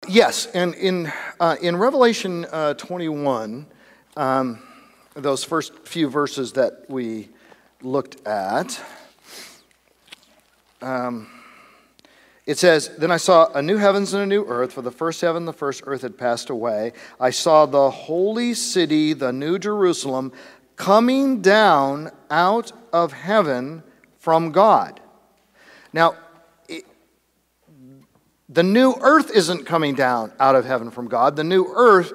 Yes, and in Revelation 21, those first few verses that we looked at, it says, "Then I saw a new heavens and a new earth, for the first heaven and the first earth had passed away. I saw the holy city, the new Jerusalem, coming down out of heaven from God." Now, the new earth isn't coming down out of heaven from God. The new earth,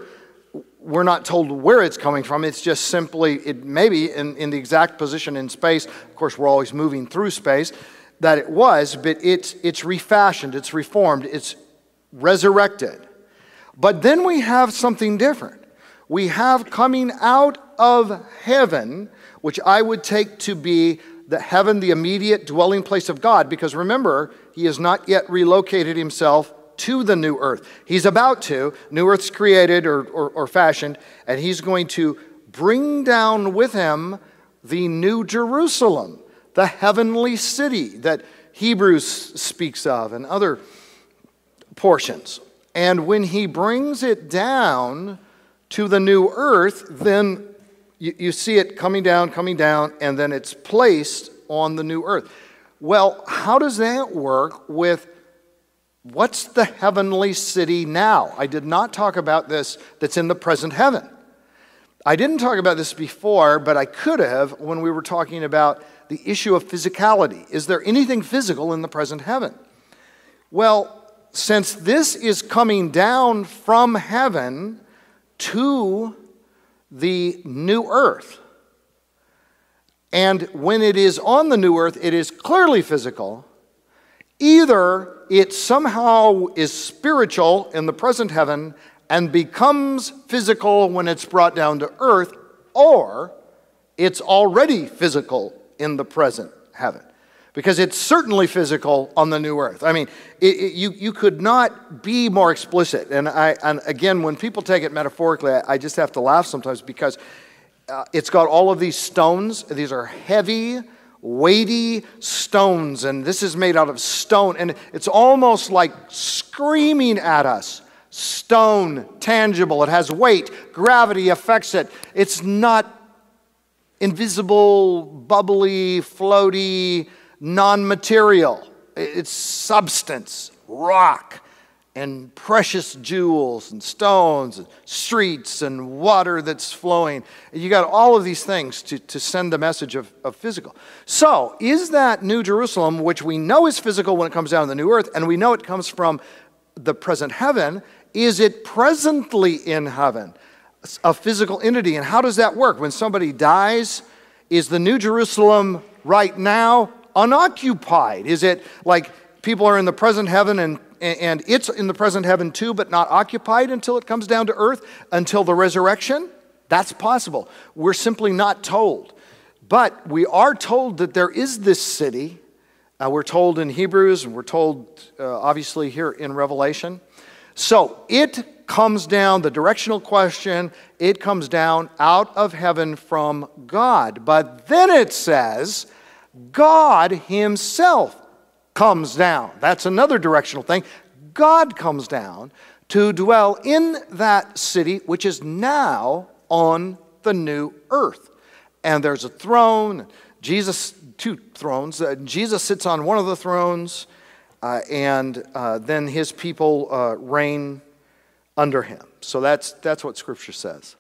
we're not told where it's coming from. It's just simply, it may be in the exact position in space. Of course, we're always moving through space, that it was, but it's refashioned, it's reformed, it's resurrected. But then we have something different. We have coming out of heaven, which I would take to be the heaven, the immediate dwelling place of God, because remember, he has not yet relocated himself to the new earth. He's about to. New earth's created or fashioned, and he's going to bring down with him the new Jerusalem, the heavenly city that Hebrews speaks of and other portions. And when he brings it down to the new earth, then you see it coming down, and then it's placed on the new earth. Well, how does that work with what's the heavenly city now? I did not talk about this that's in the present heaven. I didn't talk about this before, but I could have when we were talking about the issue of physicality. Is there anything physical in the present heaven? Well, since this is coming down from heaven to the new earth, and when it is on the new earth, it is clearly physical. Either it somehow is spiritual in the present heaven and becomes physical when it's brought down to earth, or it's already physical in the present heaven. Because it's certainly physical on the new earth. I mean, you could not be more explicit. And again, when people take it metaphorically, I just have to laugh sometimes because it's got all of these stones. These are heavy, weighty stones, and this is made out of stone. And it's almost like screaming at us. Stone, tangible, it has weight, gravity affects it. It's not invisible, bubbly, floaty, non-material. It's substance, rock, and precious jewels, and stones, and streets, and water that's flowing. You got all of these things to send the message of physical. So, is that New Jerusalem, which we know is physical when it comes down to the new earth, and we know it comes from the present heaven, is it presently in heaven? A physical entity. And how does that work? When somebody dies, is the New Jerusalem right now unoccupied? Is it like people are in the present heaven and it's in the present heaven too, but not occupied until it comes down to earth, until the resurrection? That's possible. We're simply not told. But we are told that there is this city. We're told in Hebrews, and we're told obviously here in Revelation. So it comes down, the directional question, it comes down out of heaven from God. But then it says, God himself comes down. That's another directional thing. God comes down to dwell in that city, which is now on the new earth. And there's a throne, two thrones. Jesus sits on one of the thrones, and then his people reign under him. So that's what Scripture says.